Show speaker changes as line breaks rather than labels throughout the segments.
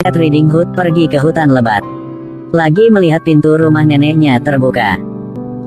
Red Riding Hood pergi ke hutan lebat. Lagi melihat pintu rumah neneknya terbuka.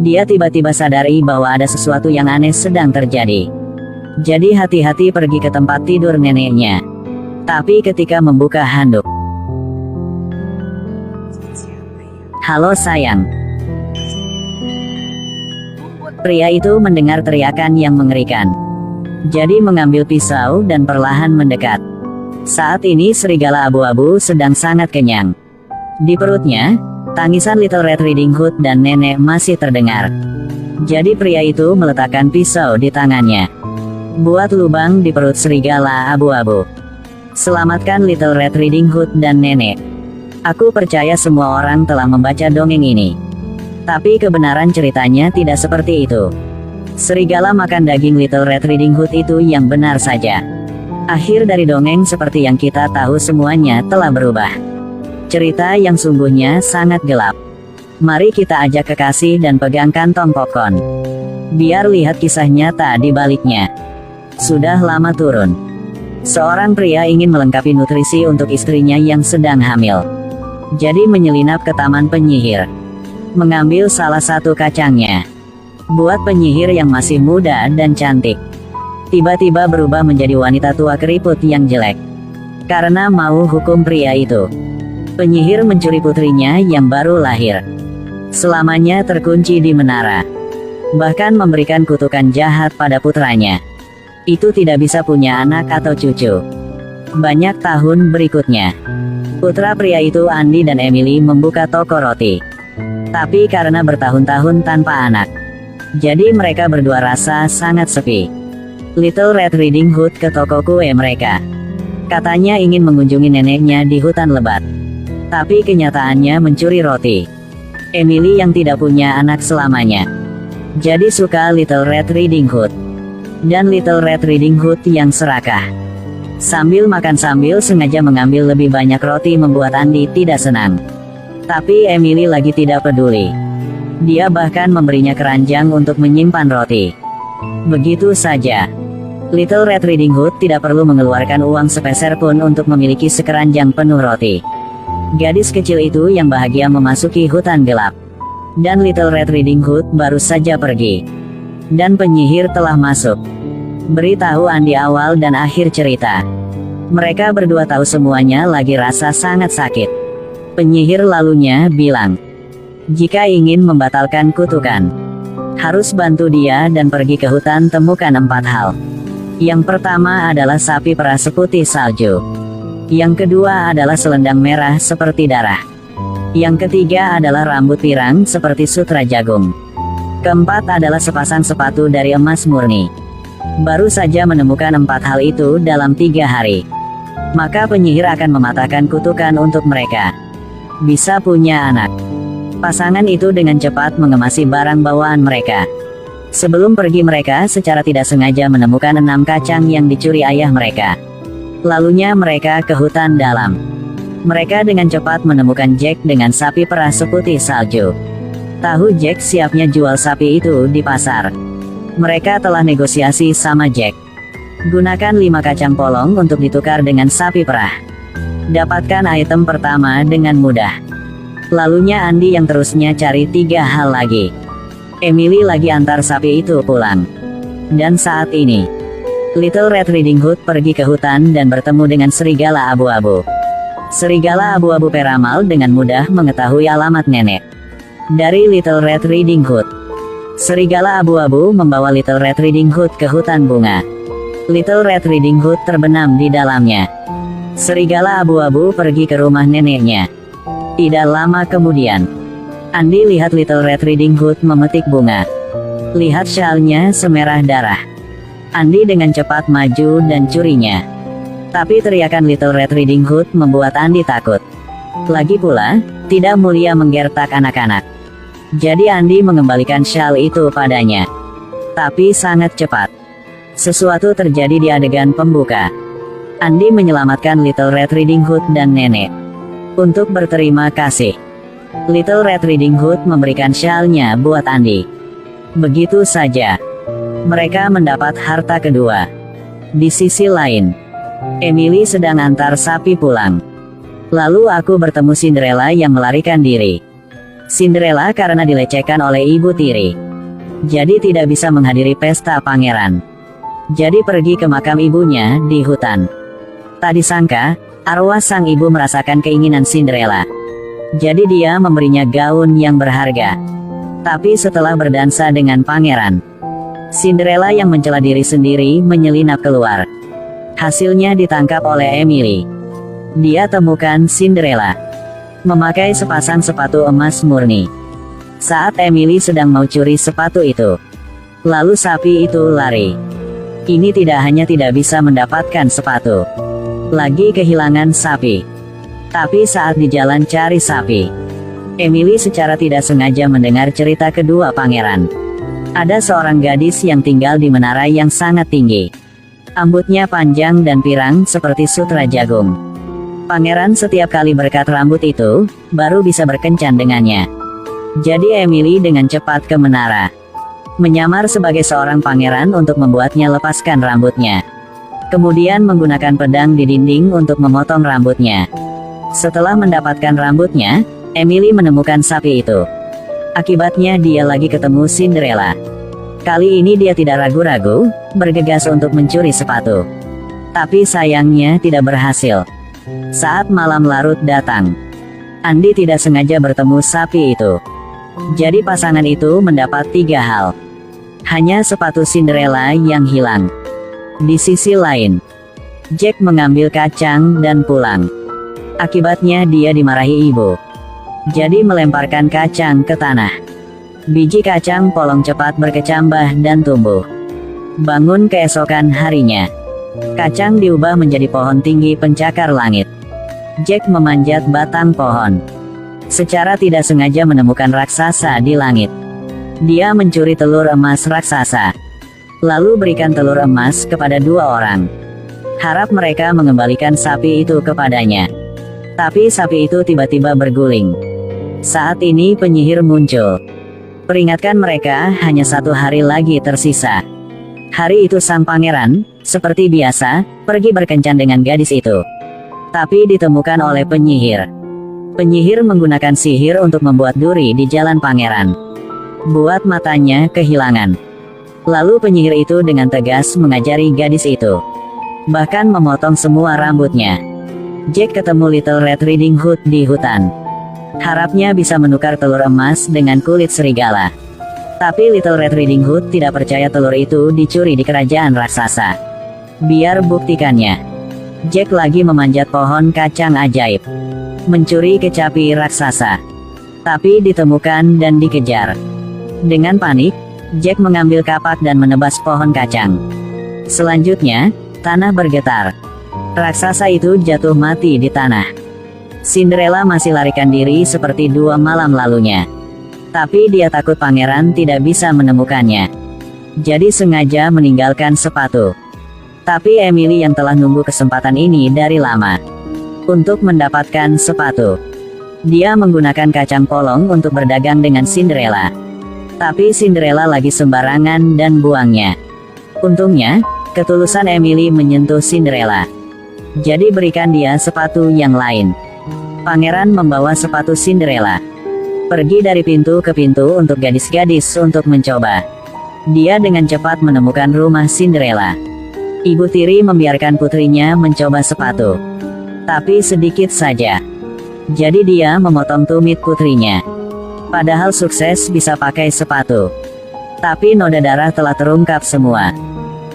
Dia tiba-tiba sadari bahwa ada sesuatu yang aneh sedang terjadi. Jadi hati-hati pergi ke tempat tidur neneknya. Tapi ketika membuka handuk. Halo sayang. Pria itu mendengar teriakan yang mengerikan. Jadi mengambil pisau dan perlahan mendekat. Saat ini serigala abu-abu sedang sangat kenyang. Di perutnya, tangisan Little Red Riding Hood dan nenek masih terdengar. Jadi pria itu meletakkan pisau di tangannya. Buat lubang di perut serigala abu-abu. Selamatkan Little Red Riding Hood dan nenek. Aku percaya semua orang telah membaca dongeng ini. Tapi kebenaran ceritanya tidak seperti itu. Serigala makan daging Little Red Riding Hood itu yang benar saja. Akhir dari dongeng seperti yang kita tahu semuanya telah berubah. Cerita yang sungguhnya sangat gelap. Mari kita ajak kekasih dan pegang kantong popcorn. Biar lihat kisah nyata di baliknya. Sudah lama turun. Seorang pria ingin melengkapi nutrisi untuk istrinya yang sedang hamil. Jadi menyelinap ke taman penyihir. Mengambil salah satu kacangnya. Buat penyihir yang masih muda dan cantik. Tiba-tiba berubah menjadi wanita tua keriput yang jelek. Karena mau hukum pria itu. Penyihir mencuri putrinya yang baru lahir. Selamanya terkunci di menara. Bahkan memberikan kutukan jahat pada putranya. Itu tidak bisa punya anak atau cucu. Banyak tahun berikutnya. Putra pria itu Andy dan Emily membuka toko roti. Tapi karena bertahun-tahun tanpa anak. Jadi mereka berdua rasa sangat sepi. Little Red Riding Hood ke toko kue mereka. Katanya ingin mengunjungi neneknya di hutan lebat. Tapi kenyataannya mencuri roti. Emily yang tidak punya anak selamanya. Jadi suka Little Red Riding Hood. Dan Little Red Riding Hood yang serakah. Sambil makan sambil sengaja mengambil lebih banyak roti membuat Andy tidak senang. Tapi Emily lagi tidak peduli. Dia bahkan memberinya keranjang untuk menyimpan roti. Begitu saja. Little Red Riding Hood tidak perlu mengeluarkan uang sepeser pun untuk memiliki sekeranjang penuh roti. Gadis kecil itu yang bahagia memasuki hutan gelap. Dan Little Red Riding Hood baru saja pergi. Dan penyihir telah masuk. Beritahu Andy awal dan akhir cerita. Mereka berdua tahu semuanya lagi rasa sangat sakit. Penyihir lalunya bilang. Jika ingin membatalkan kutukan. Harus bantu dia dan pergi ke hutan temukan 4 hal. Yang pertama adalah sapi perah seputih salju. Yang kedua adalah selendang merah seperti darah. Yang ketiga adalah rambut pirang seperti sutra jagung. Keempat adalah sepasang sepatu dari emas murni. Baru saja menemukan 4 hal itu dalam 3 hari. Maka penyihir akan mematahkan kutukan untuk mereka. Bisa punya anak. Pasangan itu dengan cepat mengemasi barang bawaan mereka. Sebelum pergi mereka secara tidak sengaja menemukan 6 kacang yang dicuri ayah mereka. Lalunya mereka ke hutan dalam. Mereka dengan cepat menemukan Jack dengan sapi perah seputih salju. Tahu Jack siapnya jual sapi itu di pasar. Mereka telah negosiasi sama Jack. Gunakan 5 kacang polong untuk ditukar dengan sapi perah. Dapatkan item pertama dengan mudah. Lalunya Andy yang terusnya cari 3 hal lagi. Emily lagi antar sapi itu pulang. Dan saat ini, Little Red Riding Hood pergi ke hutan dan bertemu dengan serigala abu-abu. Serigala abu-abu peramal dengan mudah mengetahui alamat nenek. Dari Little Red Riding Hood. Serigala abu-abu membawa Little Red Riding Hood ke hutan bunga. Little Red Riding Hood terbenam di dalamnya. Serigala abu-abu pergi ke rumah neneknya. Tidak lama kemudian, Andy lihat Little Red Riding Hood memetik bunga. Lihat syalnya semerah darah. Andy dengan cepat maju dan curinya. Tapi teriakan Little Red Riding Hood membuat Andy takut. Lagi pula, tidak mulia menggertak anak-anak. Jadi Andy mengembalikan syal itu padanya. Tapi sangat cepat. Sesuatu terjadi di adegan pembuka. Andy menyelamatkan Little Red Riding Hood dan nenek. Untuk berterima kasih. Little Red Riding Hood memberikan syalnya buat Andy. Begitu saja. Mereka mendapat harta kedua. Di sisi lain, Emily sedang antar sapi pulang. Lalu aku bertemu Cinderella yang melarikan diri. Cinderella karena dilecehkan oleh ibu tiri, jadi tidak bisa menghadiri pesta pangeran. Jadi pergi ke makam ibunya di hutan. Tak disangka, arwah sang ibu merasakan keinginan Cinderella. Jadi dia memberinya gaun yang berharga. Tapi setelah berdansa dengan pangeran, Cinderella yang mencela diri sendiri menyelinap keluar. Hasilnya ditangkap oleh Emily. Dia temukan Cinderella memakai sepasang sepatu emas murni. Saat Emily sedang mau curi sepatu itu, lalu sapi itu lari. Ini tidak hanya tidak bisa mendapatkan sepatu, lagi kehilangan sapi. Tapi saat di jalan cari sapi, Emily secara tidak sengaja mendengar cerita kedua pangeran. Ada seorang gadis yang tinggal di menara yang sangat tinggi. Rambutnya panjang dan pirang seperti sutra jagung. Pangeran setiap kali berkat rambut itu, baru bisa berkencan dengannya. Jadi Emily dengan cepat ke menara, menyamar sebagai seorang pangeran untuk membuatnya lepaskan rambutnya. Kemudian menggunakan pedang di dinding untuk memotong rambutnya. Setelah mendapatkan rambutnya, Emily menemukan sapi itu. Akibatnya dia lagi ketemu Cinderella. Kali ini dia tidak ragu-ragu, bergegas untuk mencuri sepatu. Tapi sayangnya tidak berhasil. Saat malam larut datang, Andi tidak sengaja bertemu sapi itu. Jadi pasangan itu mendapat 3 hal. Hanya sepatu Cinderella yang hilang. Di sisi lain, Jack mengambil kacang dan pulang. Akibatnya dia dimarahi ibu. Jadi melemparkan kacang ke tanah. Biji kacang polong cepat berkecambah dan tumbuh. Bangun keesokan harinya, kacang diubah menjadi pohon tinggi pencakar langit. Jack memanjat batang pohon. Secara tidak sengaja menemukan raksasa di langit. Dia mencuri telur emas raksasa. Lalu berikan telur emas kepada 2 orang. Harap mereka mengembalikan sapi itu kepadanya. Tapi sapi itu tiba-tiba berguling. Saat ini penyihir muncul. Peringatkan mereka hanya 1 hari lagi tersisa. Hari itu sang pangeran, seperti biasa, pergi berkencan dengan gadis itu. Tapi ditemukan oleh penyihir. Penyihir menggunakan sihir untuk membuat duri di jalan pangeran. Buat matanya kehilangan. Lalu penyihir itu dengan tegas mengajari gadis itu. Bahkan memotong semua rambutnya. Jack ketemu Little Red Riding Hood di hutan. Harapnya bisa menukar telur emas dengan kulit serigala. Tapi Little Red Riding Hood tidak percaya telur itu dicuri di kerajaan raksasa. Biar buktikannya. Jack lagi memanjat pohon kacang ajaib, mencuri kecapi raksasa. Tapi ditemukan dan dikejar. Dengan panik, Jack mengambil kapak dan menebas pohon kacang. Selanjutnya, tanah bergetar. Raksasa itu jatuh mati di tanah. Cinderella masih larikan diri seperti 2 malam lalunya. Tapi dia takut pangeran tidak bisa menemukannya. Jadi sengaja meninggalkan sepatu. Tapi Emily yang telah nunggu kesempatan ini dari lama untuk mendapatkan sepatu. Dia menggunakan kacang polong untuk berdagang dengan Cinderella. Tapi Cinderella lagi sembarangan dan buangnya. Untungnya, ketulusan Emily menyentuh Cinderella. Jadi berikan dia sepatu yang lain. Pangeran membawa sepatu Cinderella pergi dari pintu ke pintu untuk gadis-gadis untuk mencoba. Dia dengan cepat menemukan rumah Cinderella. Ibu tiri membiarkan putrinya mencoba sepatu. Tapi sedikit saja. Jadi dia memotong tumit putrinya. Padahal sukses bisa pakai sepatu. Tapi noda darah telah terungkap semua.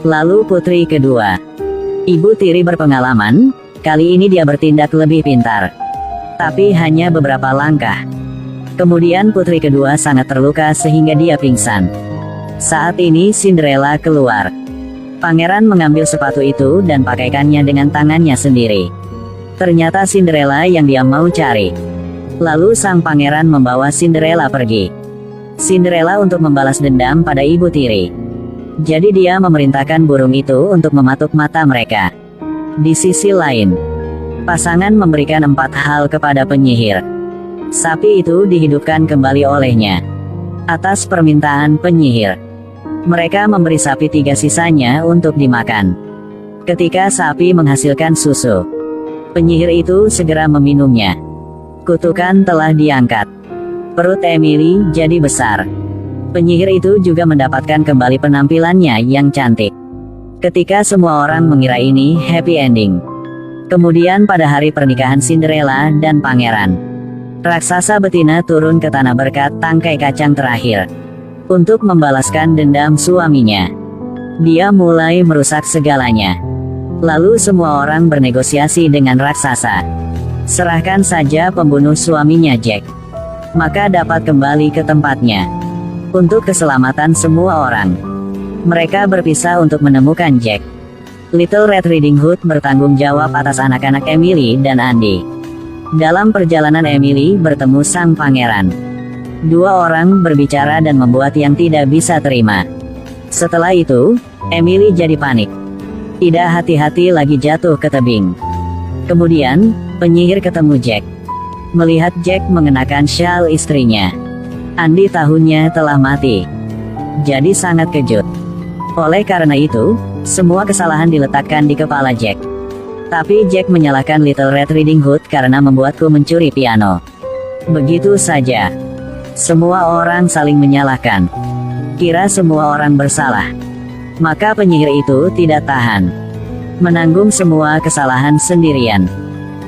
Lalu putri kedua. Ibu tiri berpengalaman, kali ini dia bertindak lebih pintar. Tapi hanya beberapa langkah. Kemudian putri kedua sangat terluka sehingga dia pingsan. Saat ini Cinderella keluar. Pangeran mengambil sepatu itu dan pakaikannya dengan tangannya sendiri. Ternyata Cinderella yang dia mau cari. Lalu sang pangeran membawa Cinderella pergi. Cinderella untuk membalas dendam pada ibu tiri. Jadi dia memerintahkan burung itu untuk mematuk mata mereka. Di sisi lain, pasangan memberikan 4 hal kepada penyihir. Sapi itu dihidupkan kembali olehnya. Atas permintaan penyihir, mereka memberi sapi 3 sisanya untuk dimakan. Ketika sapi menghasilkan susu, Penyihir itu segera meminumnya. Kutukan telah diangkat. Perut Emily jadi besar. Penyihir itu juga mendapatkan kembali penampilannya yang cantik. Ketika semua orang mengira ini happy ending. Kemudian pada hari pernikahan Cinderella dan pangeran, raksasa betina turun ke tanah berkat tangkai kacang terakhir. Untuk membalaskan dendam suaminya, dia mulai merusak segalanya. Lalu semua orang bernegosiasi dengan raksasa. Serahkan saja pembunuh suaminya Jack, maka dapat kembali ke tempatnya. Untuk keselamatan semua orang, mereka berpisah untuk menemukan Jack. Little Red Riding Hood bertanggung jawab atas anak-anak Emily dan Andy. Dalam perjalanan Emily bertemu sang pangeran. Dua orang berbicara dan membuat yang tidak bisa terima. Setelah itu, Emily jadi panik. Tidak hati-hati lagi jatuh ke tebing. Kemudian, penyihir ketemu Jack. Melihat Jack mengenakan syal istrinya, Andy tahunya telah mati. Jadi sangat kejut. Oleh karena itu, semua kesalahan diletakkan di kepala Jack. Tapi Jack menyalahkan Little Red Riding Hood karena membuatku mencuri piano. Begitu saja. Semua orang saling menyalahkan. Kira semua orang bersalah. Maka penyihir itu tidak tahan. Menanggung semua kesalahan sendirian.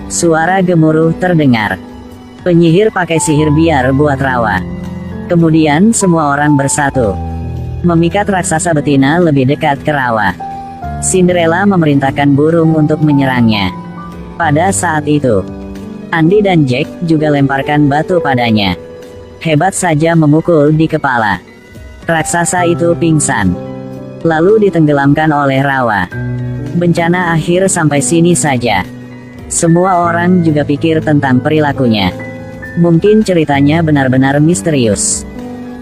Suara gemuruh terdengar. Penyihir pakai sihir biar buat rawa. Kemudian semua orang bersatu. Memikat raksasa betina lebih dekat ke rawa. Cinderella memerintahkan burung untuk menyerangnya. Pada saat itu, Andy dan Jack juga lemparkan batu padanya. Hebat saja memukul di kepala. Raksasa itu pingsan. Lalu ditenggelamkan oleh rawa. Bencana akhir sampai sini saja. Semua orang juga pikir tentang perilakunya. Mungkin ceritanya benar-benar misterius.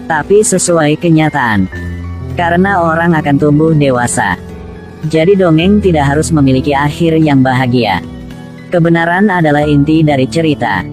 Tapi sesuai kenyataan. Karena orang akan tumbuh dewasa. Jadi dongeng tidak harus memiliki akhir yang bahagia. Kebenaran adalah inti dari cerita.